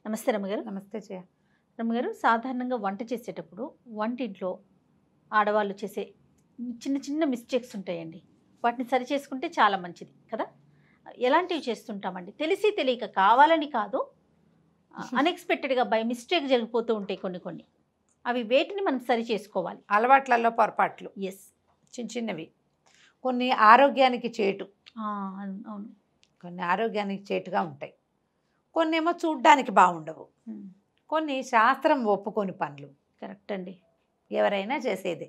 నమస్తే రమ్మగారు. నమస్తే జయ. రమ్మగారు, సాధారణంగా వంట చేసేటప్పుడు వంటింట్లో ఆడవాళ్ళు చేసే చిన్న చిన్న మిస్టేక్స్ ఉంటాయండి. వాటిని సరి చేసుకుంటే చాలా మంచిది కదా. ఎలాంటివి చేస్తుంటామండి? తెలిసి తెలియక, కావాలని కాదు, అన్ఎక్స్పెక్టెడ్గా బై మిస్టేక్ జరిగిపోతూ ఉంటాయి కొన్ని కొన్ని. అవి వేటిని మనం సరి చేసుకోవాలి? అలవాట్లలో పొరపాట్లు ఎస్. చిన్న చిన్నవి, కొన్ని ఆరోగ్యానికి చేటు, అవును. కొన్ని ఆరోగ్యానికి చేటుగా ఉంటాయి, కొన్ని ఏమో చూడ్డానికి బాగుండవు, కొన్ని శాస్త్రం ఒప్పుకొని పనులు. కరెక్ట్ అండి. ఎవరైనా చేసేదే.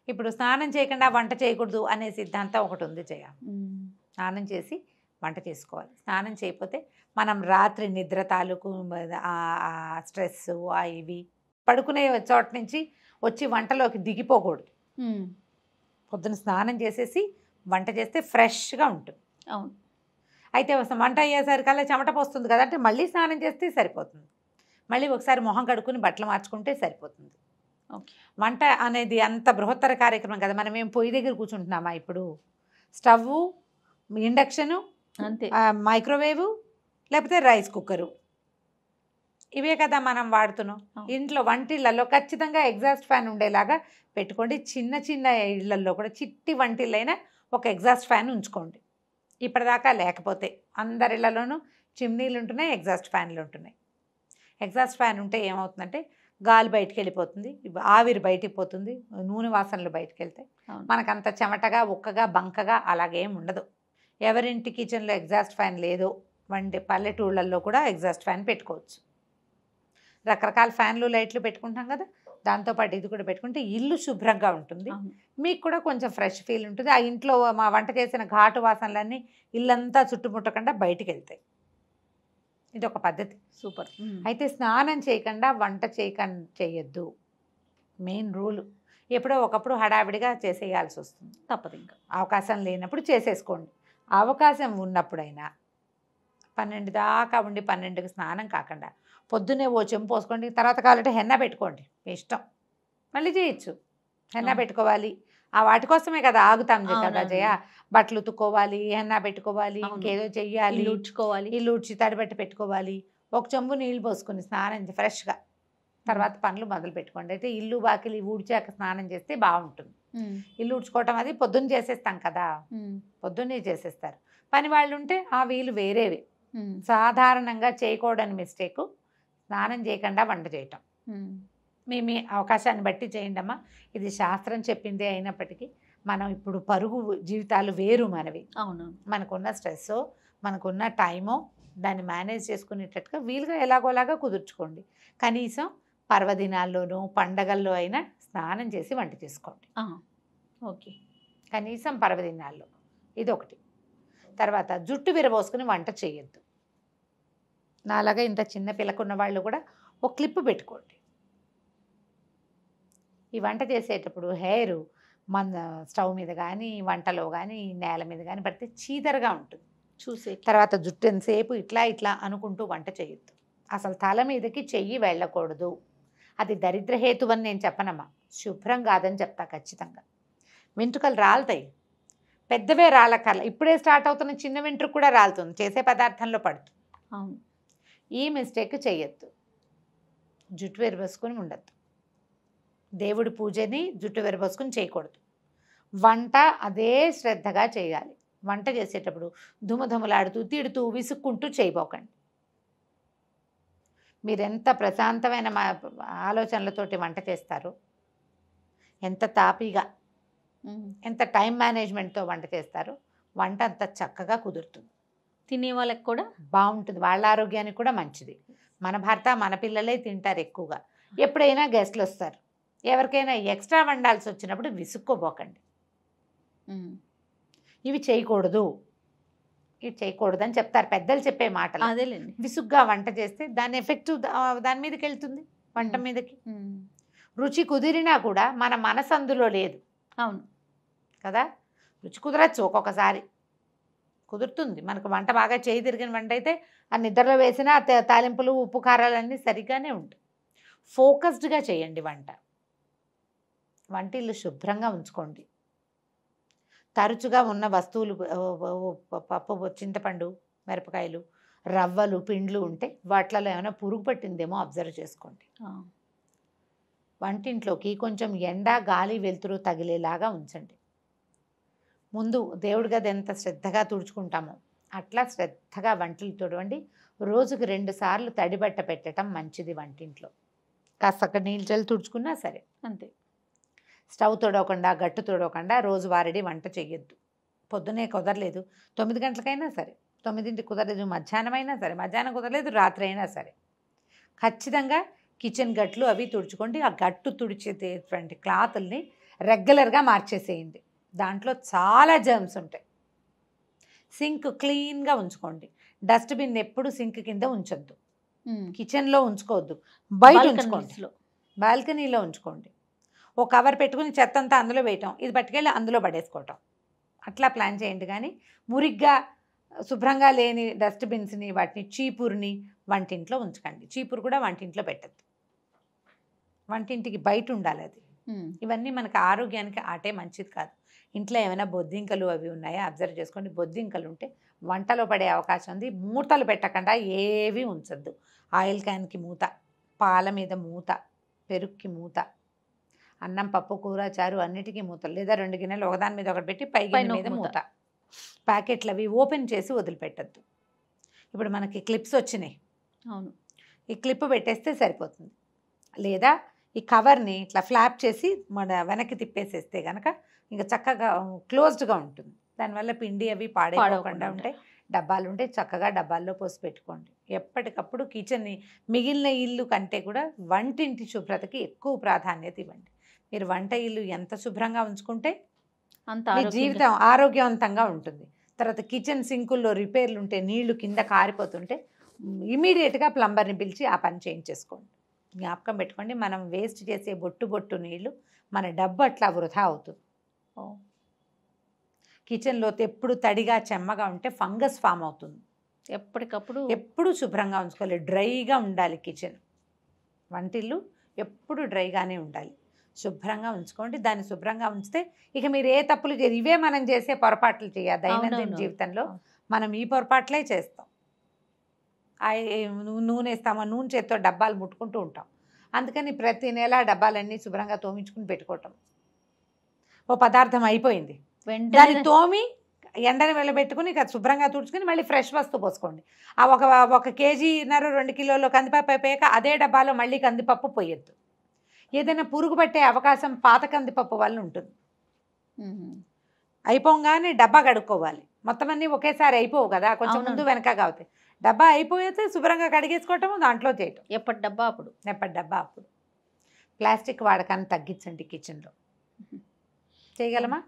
ఇప్పుడు స్నానం చేయకుండా వంట చేయకూడదు అనే సిద్ధాంతం ఒకటి ఉంది జయ. స్నానం చేసి వంట చేసుకోవాలి. స్నానం చేయకపోతే మనం రాత్రి నిద్ర తాలూకు స్ట్రెస్ ఇవి పడుకునే చోట నుంచి వచ్చి వంటలోకి దిగిపోకూడదు. పొద్దున స్నానం చేసేసి వంట చేస్తే ఫ్రెష్గా ఉంటుంది. అవును. అయితే వంట అయ్యేసరికల్లా చెమట పోస్తుంది కదా, అంటే మళ్ళీ స్నానం చేస్తే సరిపోతుంది. మళ్ళీ ఒకసారి మొహం కడుక్కుని బట్టలు మార్చుకుంటే సరిపోతుంది. వంట అనేది అంత బృహత్తర కార్యక్రమం కదా. మనం ఏం పొయ్యి దగ్గర కూర్చుంటున్నామా? ఇప్పుడు స్టవ్, ఇండక్షను, అంతే, మైక్రోవేవ్, లేకపోతే రైస్ కుక్కరు, ఇవే కదా మనం వాడుతున్నాం. ఇంట్లో వంటిళ్ళల్లో ఖచ్చితంగా ఎగ్జాస్ట్ ఫ్యాన్ ఉండేలాగా పెట్టుకోండి. చిన్న చిన్న ఇళ్లల్లో కూడా, చిట్టి వంటిళ్ళైనా ఒక ఎగ్జాస్ట్ ఫ్యాన్ ఉంచుకోండి. ఇప్పటిదాకా లేకపోతే అందరి ఇళ్లలోనూ చిమ్నీలు ఉంటున్నాయి, ఎగ్జాస్ట్ ఫ్యాన్లు ఉంటున్నాయి. ఎగ్జాస్ట్ ఫ్యాన్ ఉంటే ఏమవుతుందంటే గాలి బయటికి వెళ్ళిపోతుంది, ఆవిరి బయటికి పోతుంది, నూనె వాసనలు బయటికి వెళ్తాయి. మనకంత చెమటగా, ఉక్కగా, బంకగా అలాగేం ఉండదు. ఎవరింటి కిచెన్లో ఎగ్జాస్ట్ ఫ్యాన్ లేదో పల్లెటూళ్ళల్లో కూడా ఎగ్జాస్ట్ ఫ్యాన్ పెట్టుకోవచ్చు. రకరకాల ఫ్యాన్లు, లైట్లు పెట్టుకుంటాం కదా, దాంతోపాటు ఇది కూడా పెట్టుకుంటే ఇల్లు శుభ్రంగా ఉంటుంది. మీకు కూడా కొంచెం ఫ్రెష్ ఫీల్ ఉంటుంది. ఆ ఇంట్లో మా వంట చేసిన ఘాటు వాసనలన్నీ ఇల్లంతా చుట్టుముట్టకుండా బయటికి వెళ్తాయి. ఇది ఒక పద్ధతి. సూపర్. అయితే స్నానం చేయకుండా వంట చేయొద్దు, మెయిన్ రూలు. ఎప్పుడో ఒకప్పుడు హడావిడిగా చేసేయాల్సి వస్తుంది, తప్పదు. ఇంకా అవకాశం లేనప్పుడు చేసేసుకోండి. అవకాశం ఉన్నప్పుడైనా 12 దాకా ఉండి 12కి స్నానం కాకుండా పొద్దున్నే ఓ చెంపు పోసుకోండి. తర్వాత కావాలంటే హెన్నా పెట్టుకోండి, మీ ఇష్టం, మళ్ళీ చేయొచ్చు. హెన్నా పెట్టుకోవాలి, ఆ వాటి కోసమే కదా ఆగుతాం కదా జయ. బట్టలు ఉతుక్కోవాలి, హెన్నా పెట్టుకోవాలి, ఇంకేదో చెయ్యాలి, ఇల్లు ఉడ్చి తడిబెట్టి పెట్టుకోవాలి. ఒక చెంబు నీళ్ళు పోసుకొని స్నానం ఫ్రెష్గా తర్వాత పనులు మొదలు పెట్టుకోండి. అయితే ఇల్లు వాకిలి ఊడ్చాక స్నానం చేస్తే బాగుంటుంది. ఇల్లు ఉడ్చుకోవటం అది పొద్దున్న చేసేస్తాం కదా, పొద్దున్నే చేసేస్తారు. పని వాళ్ళు ఉంటే ఆ వీలు వేరేవి. సాధారణంగా చేయకూడని మిస్టేకు స్నానం చేయకుండా వంట చేయటం. మీ అవకాశాన్ని బట్టి చేయండి అమ్మా. ఇది శాస్త్రం చెప్పిందే అయినప్పటికీ మనం ఇప్పుడు పరుగు జీవితాలు వేరు మనవి. అవును. మనకున్న స్ట్రెస్, మనకున్న టైము, దాన్ని మేనేజ్ చేసుకునేటట్టుగా వీలుగా ఎలాగోలాగా కుదుర్చుకోండి. కనీసం పర్వదినాల్లోనూ పండగల్లో అయినా స్నానం చేసి వంట చేసుకోండి. ఓకే. కనీసం పర్వదినాల్లో ఇదొకటి. తర్వాత జుట్టు విరబోసుకుని వంట చేయొద్దు. నాలాగా ఇంత చిన్న పిల్లకున్న వాళ్ళు కూడా ఒక క్లిప్ పెట్టుకోండి. ఈ వంట చేసేటప్పుడు హెయిర్ మన స్టవ్ మీద కానీ, వంటలో కానీ, నేల మీద కానీ పడితే చీదరగా ఉంటుంది చూసే. తర్వాత జుట్టు ఎంతసేపు ఇట్లా ఇట్లా అనుకుంటూ వంట చేయొద్దు. అసలు తల మీదకి చెయ్యి వెళ్ళకూడదు. అది దరిద్రహేతు అని నేను చెప్పనమ్మా, శుభ్రం కాదని చెప్తా ఖచ్చితంగా. వెంట్రుకలు రాలుతాయి, పెద్దవే రాలకల్లా. ఇప్పుడే స్టార్ట్ అవుతున్న చిన్న వెంట్రుక కూడా రాలుతుంది, చేసే పదార్థంలో పడుతుంది. అవును. ఈ మిస్టేక్ చేయొద్దు. జుట్టు విరబోసుకొని ఉండద్దు. దేవుడి పూజని జుట్టు విరబోసుకొని చేయకూడదు. వంట అదే శ్రద్ధగా చేయాలి. వంట చేసేటప్పుడు దుమదుమలాడుతూ, తిడుతూ, విసుక్కుంటూ చేయబోకండి. మీరెంత ప్రశాంతమైన ఆలోచనలతోటి వంట చేస్తారో, ఎంత తాపీగా, ఎంత టైం మేనేజ్మెంట్తో వంట చేస్తారో, వంట అంత చక్కగా కుదురుతుంది. తినే వాళ్ళకి కూడా బాగుంటుంది, వాళ్ళ ఆరోగ్యానికి కూడా మంచిది. మన భర్త, మన పిల్లలే తింటారు ఎక్కువగా. ఎప్పుడైనా గెస్ట్లు వస్తారు, ఎవరికైనా ఎక్స్ట్రా వండాల్సి వచ్చినప్పుడు విసుక్కోబోకండి. ఇవి చేయకూడదు, ఇవి చేయకూడదు అని చెప్తారు పెద్దలు చెప్పే మాటలు. అదేలేండి. విసుగ్గా వంట చేస్తే దాని ఎఫెక్ట్ దాని మీదకి వెళ్తుంది, వంట మీదకి. రుచి కుదిరినా కూడా మన మనసు అందులో లేదు. అవును కదా. రుచి కుదరచ్చు, ఒక్కొక్కసారి కుదురుతుంది. మనకు వంట బాగా చేయి తిరిగిన వంట అయితే ఆ నిద్రలో వేసిన తాలింపులు, ఉప్పు, కారాలన్నీ సరిగ్గానే ఉంటాయి. ఫోకస్డ్గా చేయండి వంట. వంటిల్లు శుభ్రంగా ఉంచుకోండి. తరచుగా ఉన్న వస్తువులు, పప్పు, చింతపండు, మిరపకాయలు రవ్వలు పిండ్లు ఉంటే వాటిలలో ఏమైనా పురుగు పట్టిందేమో అబ్జర్వ్ చేసుకోండి. వంటింట్లోకి కొంచెం ఎండ గాలి వెలుతురు తగిలేలాగా ఉంచండి. ముందు దేవుడి గది ఎంత శ్రద్ధగా తుడుచుకుంటామో అట్లా శ్రద్ధగా వంటలు తుడవండి. రోజుకు 2 సార్లు తడిబట్ట పెట్టడం మంచిది. వంటింట్లో కాస్త నీళ్ళు చల్లి తుడుచుకున్నా సరే అంతే. స్టవ్ తొడవకుండా గట్టు తొడవకుండా రోజువారీ వంట చెయ్యొద్దు. పొద్దునే కుదరలేదు 9 గంటలకైనా సరే, 9ంటికి కుదరలేదు మధ్యాహ్నం అయినా సరే, మధ్యాహ్నం కుదరలేదు రాత్రి అయినా సరే ఖచ్చితంగా కిచెన్ గట్లు అవి తుడుచుకోండి. ఆ గట్టు తుడిచేటువంటి క్లాతుల్ని రెగ్యులర్గా మార్చేసేయండి. దాంట్లో చాలా జర్మ్స్ ఉంటాయి. సింక్ క్లీన్గా ఉంచుకోండి. డస్ట్బిన్ ఎప్పుడు సింక్ కింద ఉంచొద్దు. కిచెన్లో ఉంచుకోవద్దు, బయట ఉంచుకోండి, బాల్కనీలో ఉంచుకోండి. ఓ కవర్ పెట్టుకుని చెత్త అంతా అందులో వేయటం, ఇది పట్టుకెళ్ళి అందులో పడేసుకోవటం, అట్లా ప్లాన్ చేయండి. కానీ మురిగ్గా శుభ్రంగా లేని డస్ట్బిన్స్ని వాటిని చీపురుని వంటింట్లో ఉంచకండి. చీపురు కూడా వంటింట్లో పెట్టద్దు, వంటింటికి బయట ఉండాలి అది. ఇవన్నీ మనకు ఆరోగ్యానికి ఆటే మంచిది కాదు. ఇంట్లో ఏమైనా బొద్దింకలు అవి ఉన్నాయా అబ్జర్వ్ చేసుకోండి. బొద్దింకలు ఉంటే వంటలో పడే అవకాశం ఉంది. మూతలు పెట్టకుండా ఏవి ఉంచద్దు. ఆయిల్ క్యాన్కి మూత, పాల మీద మూత, పెరుగుకి మూత, అన్నం పప్పు కూర చారు అన్నిటికీ మూతలు, లేదా 2 గిన్నెలు ఒకదాని మీద ఒకటి పెట్టి పై గిన్నె మీద మూత. ప్యాకెట్లు అవి ఓపెన్ చేసి వదిలిపెట్టద్దు. ఇప్పుడు మనకి క్లిప్స్ వచ్చినాయి, అవును, ఈ క్లిప్ పెట్టేస్తే సరిపోతుంది. లేదా ఈ కవర్ని ఇట్లా ఫ్లాప్ చేసి మన వెనక్కి తిప్పేసేస్తే కనుక ఇంకా చక్కగా క్లోజ్డ్గా ఉంటుంది. దానివల్ల పిండి అవి పాడైపోకుండా ఉంటాయి. డబ్బాలు ఉంటే చక్కగా డబ్బాల్లో పోసి పెట్టుకోండి. ఎప్పటికప్పుడు కిచెన్ని మిగిలిన ఇల్లు కంటే కూడా వంటింటి శుభ్రతకి ఎక్కువ ప్రాధాన్యత ఇవ్వండి. మీరు వంట ఇల్లు ఎంత శుభ్రంగా ఉంచుకుంటే అంత మీ జీవితం ఆరోగ్యవంతంగా ఉంటుంది. తర్వాత కిచెన్ సింకుల్లో రిపేర్లు ఉంటే, నీళ్లు కింద కారిపోతుంటే ఇమీడియట్గా ప్లంబర్ని పిలిచి ఆ పని చేయించేసుకోండి. జ్ఞాపకం పెట్టుకోండి, మనం వేస్ట్ చేసే బొట్టు నీళ్లు మన డబ్బు అట్లా వృధా అవుతుంది. కిచెన్లో ఎప్పుడు తడిగా చెమ్మగా ఉంటే ఫంగస్ ఫామ్ అవుతుంది. ఎప్పుడు శుభ్రంగా ఉంచుకోవాలి, డ్రైగా ఉండాలి కిచెన్. వంటిల్లు ఎప్పుడు డ్రైగానే ఉండాలి. శుభ్రంగా ఉంచుకోండి. దాన్ని శుభ్రంగా ఉంచితే ఇక మీరు ఏ తప్పులు చేయరు. ఇవే మనం చేసే పొరపాట్లు చేయాలి. దైనందిన జీవితంలో మనం ఈ పొరపాట్లే చేస్తాం. నూనె వేస్తామా, నూనె చేత్తో డబ్బాలు ముట్టుకుంటూ ఉంటాం. అందుకని ప్రతి నెల డబ్బాలన్నీ శుభ్రంగా తోమించుకుని పెట్టుకోవటం. ఓ పదార్థం అయిపోయింది, దాన్ని తోమి ఎండని వెళ్ళబెట్టుకుని ఇక శుభ్రంగా తుడుచుకుని మళ్ళీ ఫ్రెష్ వస్తువు పోసుకోండి. ఆ 1 కేజీన్నర 2 కిలోల కందిపప్పు అయిపోయాక అదే డబ్బాలో మళ్ళీ కందిపప్పు పోయొద్దు. ఏదైనా పురుగు పట్టే అవకాశం పాత కందిపప్పు వల్ల ఉంటుంది. అయిపోగానే డబ్బా కడుక్కోవాలి. మొత్తం అన్నీ ఒకేసారి అయిపోవు కదా, కొంచెం ముందు వెనకగా అవుతాయి. డబ్బా అయిపోతే శుభ్రంగా కడిగేసుకోవటము, దాంట్లో చేయటం. ఎప్పటి డబ్బా అప్పుడు. ప్లాస్టిక్ వాడకాన్ని తగ్గించండి కిచెన్లో. చేయగలమా?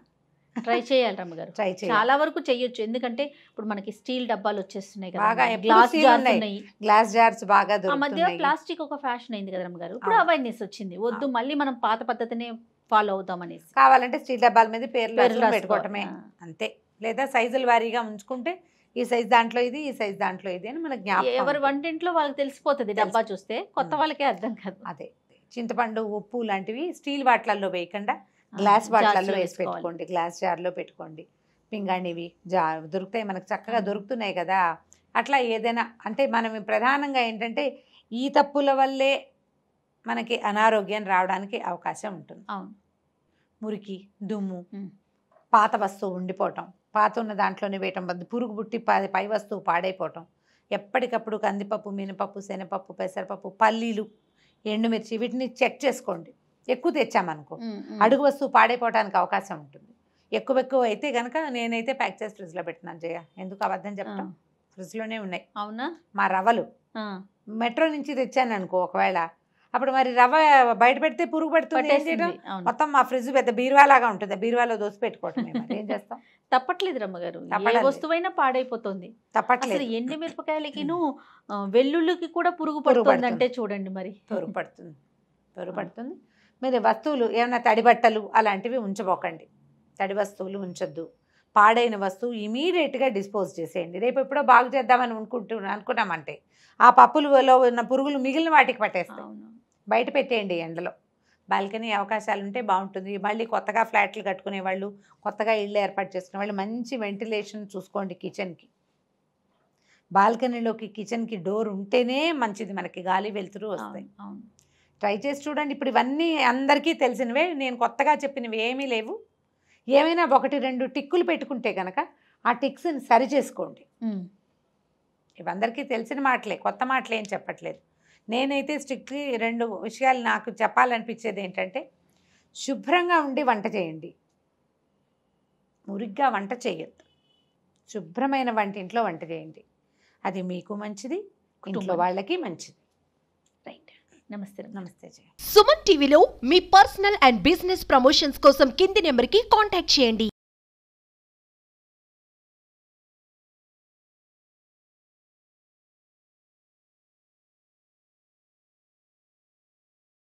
ట్రై చేయాలి రమ్మగారు. ట్రై చేయాలి. చాలా వరకు చేయొచ్చు. ఎందుకంటే ఇప్పుడు మనకి స్టీల్ డబ్బాలు వచ్చేస్తున్నాయి కదా, బాగా గ్లాస్ జార్స్ ఉన్నాయి. గ్లాస్ జార్స్ బాగా ఆ మధ్య ప్లాస్టిక్ ఒక ఫ్యాషన్ అయింది కదా రమ్మగారు. ఇప్పుడు అవేర్నెస్ వచ్చింది, వద్దు మళ్ళీ మనం పాత పద్ధతిని ఫాలో అవుతాం అనేసి. కావాలంటే స్టీల్ డబ్బాల మీద పేర్లు పెట్టుకోవటమే అంతే. లేదా సైజుల వారీగా ఉంచుకుంటే ఈ సైజ్ దాంట్లో ఇది, ఈ సైజ్ దాంట్లో ఇది అని మనకు జ్ఞాపకం. ఎవరి వంటింట్లో వాళ్ళకి తెలిసిపోతుంది. డబ్బా చూస్తే కొత్త వాళ్ళకే అర్థం కాదు. అదే చింతపండు ఉప్పు లాంటివి స్టీల్ వాటిలలో వేయకుండా గ్లాస్ వాటిలలో వేసి పెట్టుకోండి. గ్లాస్ జార్లో పెట్టుకోండి. పింగాణివి దొరుకుతాయి మనకు, చక్కగా దొరుకుతున్నాయి కదా. అట్లా ఏదైనా అంటే మనం ప్రధానంగా ఏంటంటే ఈ తప్పుల వల్లే మనకి అనారోగ్యం రావడానికి అవకాశం ఉంటుంది. మురికి, దుమ్ము, పాత వస్తువు ఉండిపోవటం, పాత ఉన్న దాంట్లోనే వేయటం, పురుగు పుట్టి పై వస్తువు పాడైపోవటం. ఎప్పటికప్పుడు కందిపప్పు, మినపప్పు, శనగపప్పు, పెసరపప్పు, పల్లీలు, ఎండుమిర్చి వీటిని చెక్ చేసుకోండి. ఎక్కువ తెచ్చామనుకో అడుగు వస్తువు పాడైపోవడానికి అవకాశం ఉంటుంది. ఎక్కువ అయితే కనుక నేనైతే ప్యాక్ చేసి ఫ్రిడ్జ్లో పెట్టినాను. జయ, ఎందుకు అబద్ధం చెప్పడం, ఫ్రిడ్జ్లోనే ఉన్నాయి. అవునా? మా రవ్వలు మెట్రో నుంచి తెచ్చాను అనుకో, ఒకవేళ అప్పుడు మరి రవ్వ బయట పెడితే పురుగు పడుతుంది. ఏం చేయడం, మొత్తం మా ఫ్రిడ్జ్ పెద్ద బీరువాలాగా ఉంటుంది, బీరువాలో దోసి పెట్టుకోవటం. ఏం చేస్తాం? తప్పట్లేదు రమ్మగారు, ఏ వస్తువైనా పాడైపోతుంది. తప్పట్లేదు. ఎండు మిరపకాయలకిను వెల్లుల్లికి కూడా పురుగు పడుతుంది అంటే చూడండి, మరి పురుగు పడుతుంది. మీరు వస్తువులు ఏమైనా తడి బట్టలు అలాంటివి ఉంచబోకండి. తడి వస్తువులు ఉంచొద్దు. పాడైన వస్తువు ఇమీడియట్గా డిస్పోజ్ చేసేయండి. రేపు ఎప్పుడో బాగు చేద్దామని అనుకున్నామంటే ఆ పప్పులలో ఉన్న పురుగులు మిగిలిన వాటికి పట్టేస్తాయి. బయట పెట్టేయండి ఎండలో. బాల్కనీ అవకాశాలు ఉంటే బాగుంటుంది. మళ్ళీ కొత్తగా ఫ్లాట్లు కట్టుకునే వాళ్ళు, కొత్తగా ఇళ్ళు ఏర్పాటు చేసుకునే వాళ్ళు మంచి వెంటిలేషన్ చూసుకోండి కిచెన్కి. బాల్కనీలోకి కిచెన్కి డోర్ ఉంటేనే మంచిది, మనకి గాలి వెలుతురు వస్తాయి. అవును. ట్రై చేసి చూడండి. ఇప్పుడు ఇవన్నీ అందరికీ తెలిసినవే, నేను కొత్తగా చెప్పినవి ఏమీ లేవు. ఏమైనా 1-2 టిక్కులు పెట్టుకుంటే కనుక ఆ టిక్స్ని సరి చేసుకోండి. ఇవందరికీ తెలిసిన మాటలే, కొత్త మాటలు ఏం చెప్పట్లేదు. నేనైతే స్ట్రిక్ట్లీ 2 విషయాలు నాకు చెప్పాలనిపించేది ఏంటంటే, శుభ్రంగా ఉండి వంట చేయండి, మురిగ్గా వంట చేయొద్దు. శుభ్రమైన వంటింట్లో వంట చేయండి, అది మీకు మంచిది, ఇంట్లో వాళ్ళకి మంచిది. రైట్. నమస్తే. నమస్తే జయ. సుమన్ టీవీలో మీ పర్సనల్ అండ్ బిజినెస్ ప్రమోషన్స్ కోసం కింది నెంబర్కి కాంటాక్ట్ చేయండి.